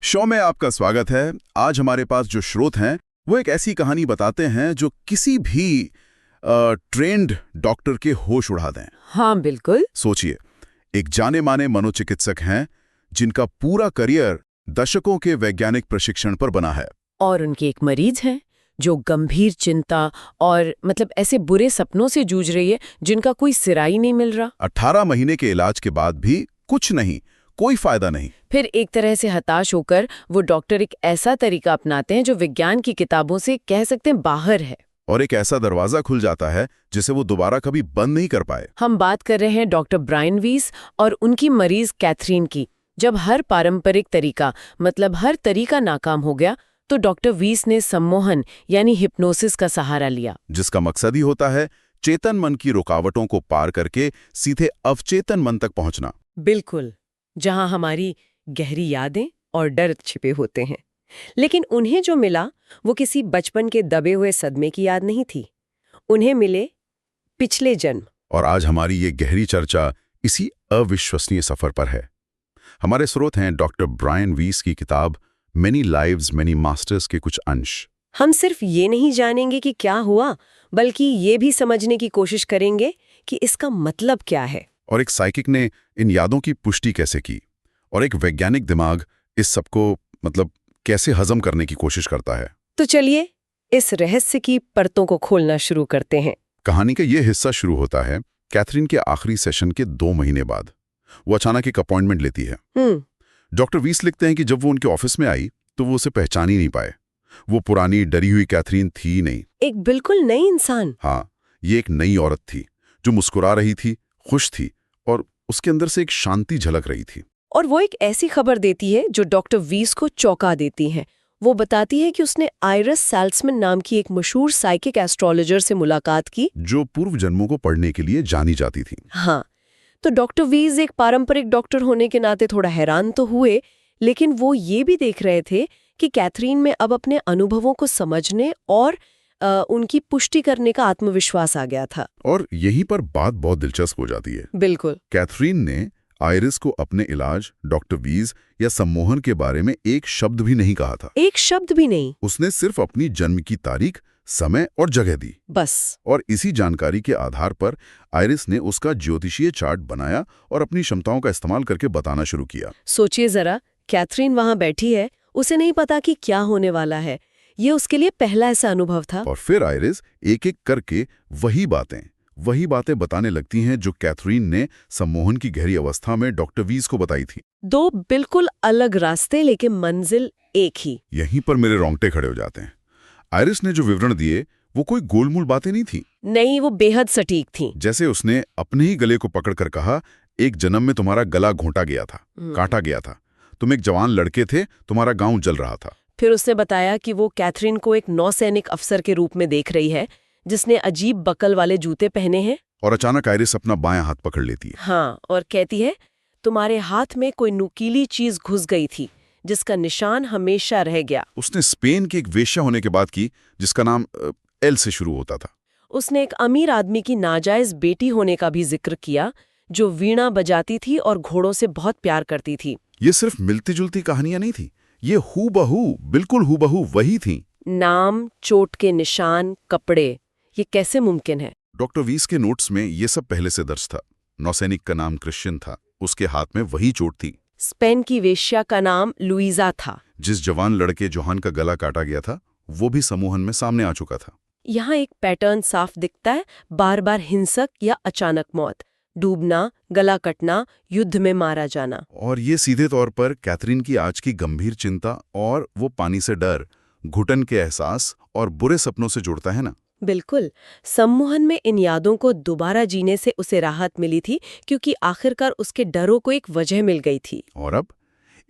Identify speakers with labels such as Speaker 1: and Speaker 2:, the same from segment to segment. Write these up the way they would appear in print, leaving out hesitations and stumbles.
Speaker 1: Show में आपका स्वागत है। आज हमारे पास जो स्रोत हैं वो एक ऐसी कहानी बताते हैं जो किसी भी ट्रेंड डॉक्टर के होश उड़ा दें।
Speaker 2: हाँ बिल्कुल।
Speaker 1: सोचिए, एक जाने माने मनोचिकित्सक हैं जिनका पूरा करियर दशकों के वैज्ञानिक प्रशिक्षण पर बना है।
Speaker 2: और उनके एक मरीज हैं जो गंभीर चिंता और ऐसे बुरे सपनों से जूझ रही है जिनका कोई सिरा ही नहीं मिल रहा।
Speaker 1: 18 महीने के इलाज के बाद भी कुछ नहीं, कोई फायदा नहीं।
Speaker 2: फिर एक तरह से हताश होकर वो डॉक्टर एक ऐसा तरीका अपनाते हैं जो विज्ञान की किताबों से कह सकते हैं बाहर है।
Speaker 1: और एक ऐसा दरवाजा खुल जाता है जिसे वो दोबारा कभी बंद नहीं कर पाए।
Speaker 2: हम बात कर रहे हैं डॉक्टर ब्रायन वीस और उनकी मरीज कैथरीन की। जब हर पारंपरिक तरीका हर तरीका नाकाम हो गया तो डॉक्टर वीस ने सम्मोहन यानी हिप्नोसिस का सहारा लिया,
Speaker 1: जिसका मकसद ही होता है चेतन मन की रुकावटों को पार करके सीधे अवचेतन मन तक पहुंचना।
Speaker 2: बिल्कुल, जहां हमारी गहरी यादें और डर छिपे होते हैं। लेकिन उन्हें जो मिला वो किसी बचपन के दबे हुए सदमे की याद नहीं थी, उन्हें मिले पिछले जन्म।
Speaker 1: और आज हमारी ये गहरी चर्चा इसी अविश्वसनीय सफर पर है। हमारे स्रोत हैं डॉक्टर ब्रायन वीस की किताब मेनी लाइव्स मेनी मास्टर्स के कुछ अंश।
Speaker 2: हम सिर्फ ये नहीं जानेंगे कि क्या हुआ, बल्कि ये भी समझने की कोशिश करेंगे कि इसका मतलब क्या है।
Speaker 1: और एक साइकिक ने इन यादों की पुष्टि कैसे की, और एक वैज्ञानिक दिमाग इस सबको कैसे हजम करने की कोशिश करता है।
Speaker 2: तो चलिए इस रहस्य की परतों को खोलना शुरू करते हैं।
Speaker 1: कहानी का ये हिस्सा शुरू होता है कैथरीन के आखिरी सेशन के 2 महीने बाद। वो अचानक एक अपॉइंटमेंट लेती है। डॉक्टर वीस लिखते हैं कि जब वो उनके ऑफिस में आई तो वो उसे पहचान ही नहीं पाए। वो पुरानी डरी हुई कैथरीन थी ही नहीं।
Speaker 2: एक बिल्कुल नई इंसान।
Speaker 1: हाँ, ये एक नई औरत थी जो मुस्कुरा रही थी, खुश थी, और उसके अंदर से एक शांति झलक रही थी।
Speaker 2: और वो एक ऐसी खबर देती है जो डॉक्टर वीस को चौंका देती है। वो बताती है कि उसने आइरिस साल्समैन नाम की एक मशहूर साइकिक एस्ट्रोलॉजर से मुलाकात की,
Speaker 1: जो पूर्व जन्मों को पढ़ने के लिए जानी जाती थी।
Speaker 2: हाँ, तो डॉक्टर वीस एक पारंपरिक डॉक्टर होने के नाते थोड़ा हैरान तो हुए, लेकिन वो ये भी देख रहे थे कि कैथरीन में अब अपने अनुभवों को समझने और उनकी पुष्टि करने का आत्मविश्वास आ गया था।
Speaker 1: और यहीं पर बात बहुत दिलचस्प हो जाती है।
Speaker 2: बिल्कुल।
Speaker 1: कैथरीन ने आइरिस को अपने इलाज, डॉक्टर वीज या सम्मोहन के बारे में एक शब्द भी नहीं कहा था।
Speaker 2: एक शब्द भी नहीं।
Speaker 1: उसने सिर्फ अपनी जन्म की तारीख, समय और जगह दी,
Speaker 2: बस।
Speaker 1: और इसी जानकारी के आधार पर आइरिस ने उसका ज्योतिषीय चार्ट बनाया और अपनी क्षमताओं का इस्तेमाल करके बताना शुरू किया।
Speaker 2: सोचिए जरा, कैथरीन वहां बैठी है, उसे नहीं पता कि क्या होने वाला है। ये उसके लिए पहला ऐसा अनुभव था।
Speaker 1: और फिर आइरिस एक एक करके वही बातें बताने लगती हैं जो कैथरीन ने सम्मोहन की गहरी अवस्था में डॉक्टर वीस को बताई थी।
Speaker 2: 2 बिल्कुल अलग रास्ते, लेकिन मंजिल एक ही।
Speaker 1: यहीं पर मेरे रोंगटे खड़े हो जाते हैं। आइरिस ने जो विवरण दिए वो कोई गोलमोल बातें नहीं थी।
Speaker 2: नहीं, वो बेहद सटीक थी।
Speaker 1: जैसे उसने अपने ही गले को पकड़कर कहा, एक जन्म में तुम्हारा गला घोंटा गया था, काटा गया था, तुम एक जवान लड़के थे, तुम्हारा गांव जल रहा था।
Speaker 2: फिर उसने बताया कि वो कैथरीन को एक नौसैनिक अफसर के रूप में देख रही है जिसने अजीब बकल वाले जूते पहने हैं।
Speaker 1: और अचानक आइरिस अपना बायां हाथ पकड़ लेती है।
Speaker 2: हाँ, और कहती है तुम्हारे हाथ में कोई नुकीली चीज घुस गई थी जिसका निशान हमेशा रह गया।
Speaker 1: उसने स्पेन की एक वेश्या होने के बाद की जिसका नाम एल से शुरू होता था।
Speaker 2: उसने एक अमीर आदमी की नाजायज बेटी होने का भी जिक्र किया जो वीणा बजाती थी और घोड़ों से बहुत प्यार करती थी।
Speaker 1: ये सिर्फ मिलती जुलती कहानियां नहीं थी, ये हूबहू, बिल्कुल हूबहू वही थी।
Speaker 2: नाम, चोट के निशान, कपड़े, ये कैसे मुमकिन है?
Speaker 1: डॉक्टर वीस के नोट्स में ये सब पहले से दर्ज था। नौसैनिक का नाम क्रिश्चियन था, उसके हाथ में वही चोट थी।
Speaker 2: स्पेन की वेश्या का नाम लुइजा था।
Speaker 1: जिस जवान लड़के जोहान का गला काटा गया था वो भी सम्मोहन में सामने आ चुका था।
Speaker 2: यहाँ एक पैटर्न साफ दिखता है, बार बार हिंसक या अचानक मौत, डूबना, गला कटना, युद्ध में मारा जाना।
Speaker 1: और ये सीधे तौर पर कैथरीन की आज की गंभीर चिंता और वो पानी से डर, घुटन के एहसास और बुरे सपनों से जुड़ता है ना।
Speaker 2: बिल्कुल। सम्मोहन में इन यादों को दोबारा जीने से उसे राहत मिली थी क्योंकि आखिरकार उसके डरों को एक वजह मिल गई थी।
Speaker 1: और अब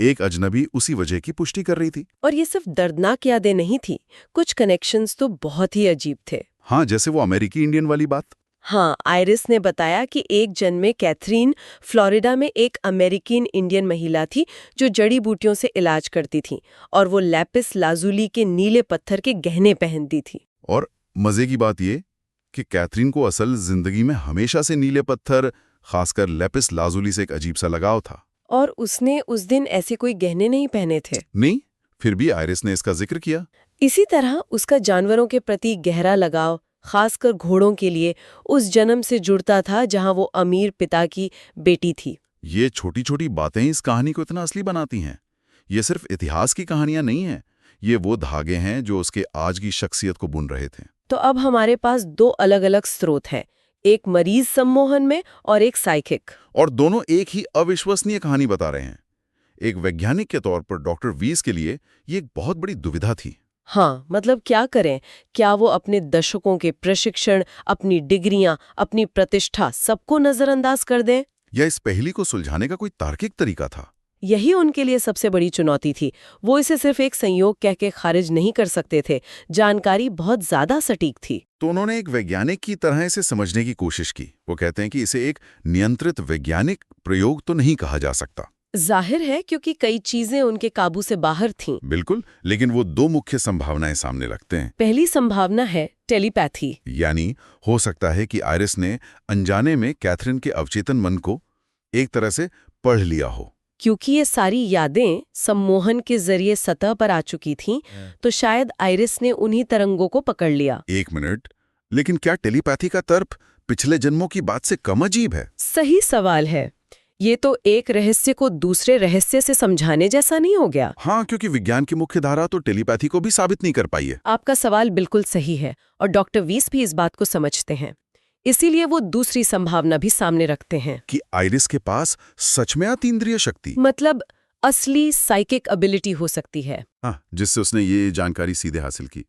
Speaker 1: एक अजनबी उसी वजह की पुष्टि कर रही थी।
Speaker 2: और ये सिर्फ दर्दनाक यादें नहीं थी, कुछ कनेक्शंस तो बहुत ही अजीब थे।
Speaker 1: हाँ, जैसे वो अमेरिकी इंडियन वाली बात।
Speaker 2: हाँ, आइरिस ने बताया कि एक जन्म में कैथरीन फ्लोरिडा में एक अमेरिकन इंडियन महिला थी जो जड़ी बूटियों से इलाज करती थी, और वो लैपिस लाजुली के नीले पत्थर के गहने पहनती थी।
Speaker 1: और मजे की बात ये कि कैथरीन को असल जिंदगी में हमेशा से नीले पत्थर, खासकर लैपिस लाजुली से एक अजीब सा लगाव था।
Speaker 2: और उसने उस दिन ऐसे कोई गहने नहीं पहने थे।
Speaker 1: नहीं, फिर भी आयरिस ने इसका जिक्र किया।
Speaker 2: इसी तरह उसका जानवरों के प्रति गहरा लगाव, खासकर घोड़ों के लिए, उस जन्म से जुड़ता था जहां वो अमीर पिता की बेटी थी।
Speaker 1: ये छोटी छोटी बातें इस कहानी को इतना असली बनाती हैं। ये सिर्फ इतिहास की कहानियां नहीं हैं, ये वो धागे हैं जो उसके आज की शख्सियत को बुन रहे थे।
Speaker 2: तो अब हमारे पास दो अलग अलग स्रोत हैं, एक मरीज सम्मोहन में और एक साइकिक।
Speaker 1: और दोनों एक ही अविश्वसनीय कहानी बता रहे हैं। एक वैज्ञानिक के तौर पर डॉक्टर वीस के लिए ये एक बहुत बड़ी दुविधा थी।
Speaker 2: हाँ, मतलब क्या करें? क्या वो अपने दशकों के प्रशिक्षण, अपनी डिग्रियां, अपनी प्रतिष्ठा सबको नजरअंदाज कर दें?
Speaker 1: या इस पहेली को सुलझाने का कोई तार्किक तरीका था?
Speaker 2: यही उनके लिए सबसे बड़ी चुनौती थी। वो इसे सिर्फ एक संयोग कह के खारिज नहीं कर सकते थे। जानकारी बहुत ज्यादा सटीक थी।
Speaker 1: तो उन्होंने एक वैज्ञानिक की तरह इसे समझने की कोशिश की। वो कहते हैं कि इसे एक नियंत्रित वैज्ञानिक प्रयोग तो नहीं कहा जा सकता।
Speaker 2: जाहिर है, क्योंकि कई चीजें उनके काबू से बाहर थीं।
Speaker 1: बिल्कुल, लेकिन वो दो मुख्य संभावनाएं सामने रखते हैं।
Speaker 2: पहली संभावना है टेलीपैथी।
Speaker 1: यानी हो सकता है कि आयरिस ने अनजाने में कैथरीन के अवचेतन मन को एक तरह से पढ़ लिया हो।
Speaker 2: क्योंकि ये सारी यादें सम्मोहन के जरिए सतह पर आ चुकी थीं, तो शायद आयरिस ने उन्हीं तरंगों को पकड़ लिया।
Speaker 1: एक मिनट, लेकिन क्या टेलीपैथी का तर्क पिछले जन्मों की बात से कम अजीब है?
Speaker 2: सही सवाल है। ये तो एक रहस्य को दूसरे रहस्य से समझाने जैसा नहीं हो गया?
Speaker 1: हाँ, क्योंकि विज्ञान की मुख्य धारा तो टेलीपैथी को भी साबित नहीं कर पाई है।
Speaker 2: आपका सवाल बिल्कुल सही है, और डॉक्टर वीस भी इस बात को समझते हैं। इसीलिए वो दूसरी संभावना भी सामने रखते हैं
Speaker 1: कि आयरिस के पास सच में अतीन्द्रिय शक्ति,
Speaker 2: मतलब असली साइकिक एबिलिटी हो सकती है।
Speaker 1: हाँ, जिससे उसने ये जानकारी सीधे हासिल की।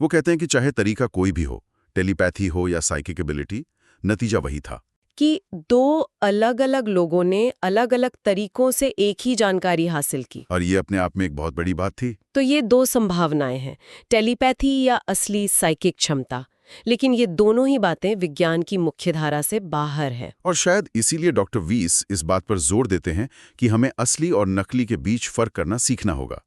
Speaker 1: वो कहते हैं कि चाहे तरीका कोई भी हो, टेलीपैथी हो या साइकिक एबिलिटी, नतीजा वही था
Speaker 2: कि दो अलग अलग लोगों ने अलग अलग तरीकों से एक ही जानकारी हासिल की।
Speaker 1: और ये अपने आप में एक बहुत बड़ी बात थी।
Speaker 2: तो ये दो संभावनाएं हैं, टेलीपैथी या असली साइकिक क्षमता। लेकिन ये दोनों ही बातें विज्ञान की मुख्यधारा से बाहर हैं।
Speaker 1: और शायद इसीलिए डॉक्टर वीस इस बात पर जोर देते हैं कि हमें असली और नकली के बीच फर्क करना सीखना होगा।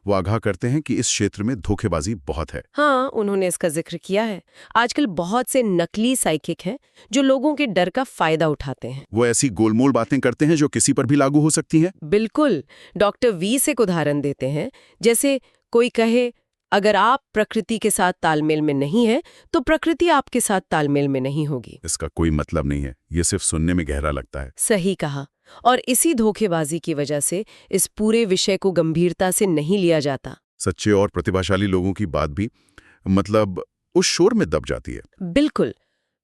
Speaker 1: वो आगाह करते हैं कि इस क्षेत्र में धोखेबाजी बहुत है।
Speaker 2: हाँ, उन्होंने इसका जिक्र किया है। आजकल बहुत से नकली साइकिक हैं जो लोगों के डर का फायदा उठाते हैं।
Speaker 1: वो ऐसी गोलमोल बातें करते हैं जो किसी पर भी लागू हो सकती हैं।
Speaker 2: बिल्कुल। डॉक्टर वीस एक उदाहरण देते हैं, जैसे कोई कहे, अगर आप प्रकृति के साथ तालमेल में नहीं है तो प्रकृति आपके साथ तालमेल में नहीं होगी।
Speaker 1: इसका कोई मतलब नहीं है, ये सिर्फ सुनने में गहरा लगता है।
Speaker 2: सही कहा। और इसी धोखेबाजी की वजह से इस पूरे विषय को गंभीरता से नहीं लिया जाता।
Speaker 1: सच्चे और प्रतिभाशाली लोगों की बात भी मतलब उस शोर में दब जाती है।
Speaker 2: बिल्कुल।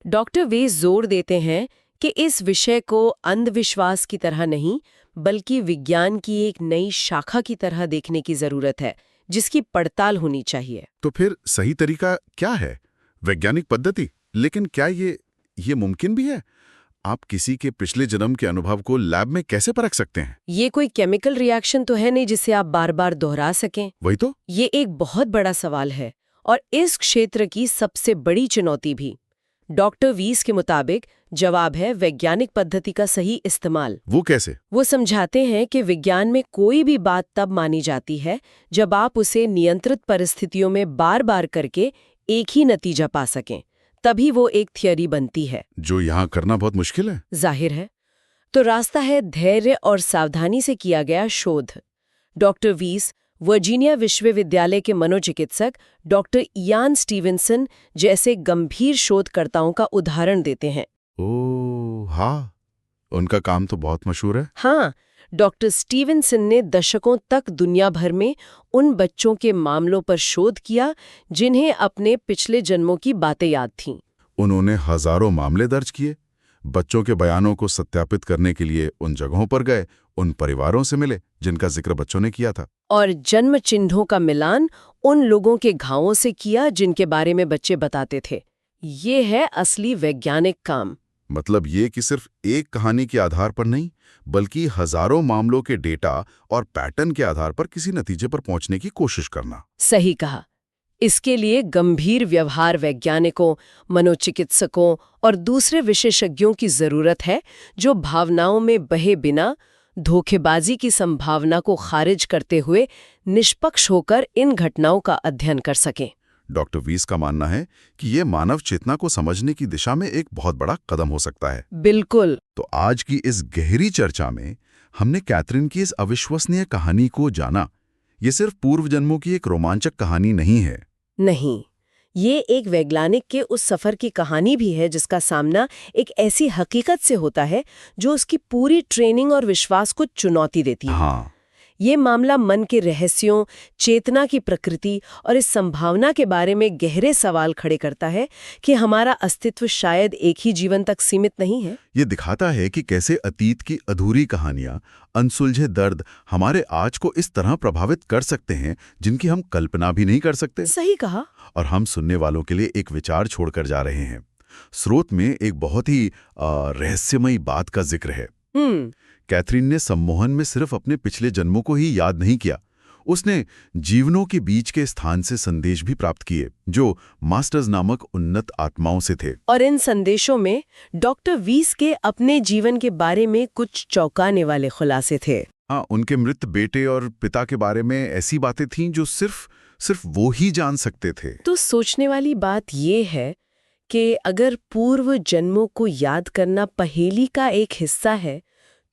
Speaker 2: डॉक्टर वे जोर देते हैं कि इस विषय को अंधविश्वास की तरह नहीं, बल्कि विज्ञान की एक नई शाखा की तरह देखने की जरूरत है, जिसकी पड़ताल होनी चाहिए।
Speaker 1: तो फिर सही तरीका क्या है? वैज्ञानिक पद्धति। लेकिन क्या ये मुमकिन भी है? आप किसी के पिछले जन्म के अनुभव को लैब में कैसे परख सकते हैं?
Speaker 2: ये कोई केमिकल रिएक्शन तो है नहीं जिसे आप बार बार दोहरा सकें।
Speaker 1: वही तो।
Speaker 2: ये एक बहुत बड़ा सवाल है, और इस क्षेत्र की सबसे बड़ी चुनौती भी। डॉक्टर वीस के मुताबिक जवाब है वैज्ञानिक पद्धति का सही इस्तेमाल।
Speaker 1: वो कैसे?
Speaker 2: वो समझाते हैं कि विज्ञान में कोई भी बात तब मानी जाती है जब आप उसे नियंत्रित परिस्थितियों में बार बार करके एक ही नतीजा पा सकें, तभी वो एक थियरी बनती है।
Speaker 1: जो यहाँ करना बहुत मुश्किल है।
Speaker 2: जाहिर है। तो रास्ता है धैर्य और सावधानी से किया गया शोध। डॉक्टर वीस वर्जीनिया विश्वविद्यालय के मनोचिकित्सक डॉक्टर इयान स्टीवेंसन जैसे गंभीर शोधकर्ताओं का उदाहरण देते हैं।
Speaker 1: ओह हाँ, उनका काम तो बहुत मशहूर है।
Speaker 2: हाँ, डॉक्टर स्टीवेंसन ने दशकों तक दुनिया भर में उन बच्चों के मामलों पर शोध किया जिन्हें अपने पिछले जन्मों की बातें याद थीं।
Speaker 1: उन्होंने हजारों मामले दर्ज किए, बच्चों के बयानों को सत्यापित करने के लिए उन जगहों पर गए, उन परिवारों से मिले जिनका जिक्र बच्चों ने किया था,
Speaker 2: और जन्म चिन्हों का मिलान उन लोगों के घावों से किया जिनके बारे में बच्चे बताते थे। ये है असली वैज्ञानिक काम।
Speaker 1: मतलब ये कि सिर्फ एक कहानी के आधार पर नहीं, बल्कि हजारों मामलों के डेटा और पैटर्न के आधार पर किसी नतीजे पर पहुंचने की कोशिश करना।
Speaker 2: सही कहा। इसके लिए गंभीर व्यवहार वैज्ञानिकों, मनोचिकित्सकों और दूसरे विशेषज्ञों की जरूरत है जो भावनाओं में बहे बिना धोखेबाजी की संभावना को खारिज करते हुए निष्पक्ष होकर इन घटनाओं का अध्ययन कर सकें।
Speaker 1: डॉक्टर वीस का मानना है कि ये मानव चेतना को समझने की दिशा में एक बहुत बड़ा कदम हो सकता है।
Speaker 2: बिल्कुल।
Speaker 1: तो आज की इस गहरी चर्चा में हमने कैथरीन की इस अविश्वसनीय कहानी को जाना, ये सिर्फ पूर्व जन्मों की एक रोमांचक कहानी नहीं है।
Speaker 2: नहीं, ये एक वैज्ञानिक के उस सफर की कहानी भी है जिसका सामना एक ऐसी हकीकत से होता है जो उसकी पूरी ट्रेनिंग और विश्वास को चुनौती देती है।
Speaker 1: हाँ,
Speaker 2: ये मामला मन के रहस्यों, चेतना की प्रकृति और इस संभावना के बारे में गहरे सवाल खड़े करता है कि हमारा अस्तित्व शायद एक ही जीवन तक सीमित नहीं है।
Speaker 1: ये दिखाता है कि कैसे अतीत की अधूरी कहानियां, अनसुलझे दर्द हमारे आज को इस तरह प्रभावित कर सकते हैं जिनकी हम कल्पना भी नहीं कर सकते।
Speaker 2: सही कहा।
Speaker 1: और हम सुनने वालों के लिए एक विचार छोड़कर जा रहे हैं। स्रोत में एक बहुत ही रहस्यमयी बात का जिक्र है। कैथरीन ने सम्मोहन में सिर्फ अपने पिछले जन्मों को ही याद नहीं किया, उसने जीवनों के बीच के स्थान से संदेश भी प्राप्त किए जो मास्टर्स नामक उन्नत आत्माओं से थे।
Speaker 2: और इन संदेशों में डॉक्टर वीस के अपने जीवन के बारे में कुछ चौंकाने वाले खुलासे थे।
Speaker 1: हाँ, उनके मृत बेटे और पिता के बारे में ऐसी बातें थीं जो सिर्फ वो ही जान सकते थे।
Speaker 2: तो सोचने वाली बात ये है कि अगर पूर्व जन्मों को याद करना पहेली का एक हिस्सा है,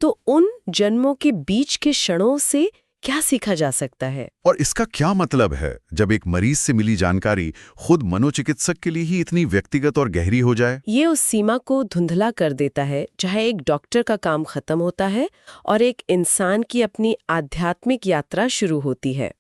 Speaker 2: तो उन जन्मों के बीच के क्षणों से क्या सीखा जा सकता है?
Speaker 1: और इसका क्या मतलब है जब एक मरीज से मिली जानकारी खुद मनोचिकित्सक के लिए ही इतनी व्यक्तिगत और गहरी हो जाए?
Speaker 2: ये उस सीमा को धुंधला कर देता है जहाँ एक डॉक्टर का काम खत्म होता है और एक इंसान की अपनी आध्यात्मिक यात्रा शुरू होती है।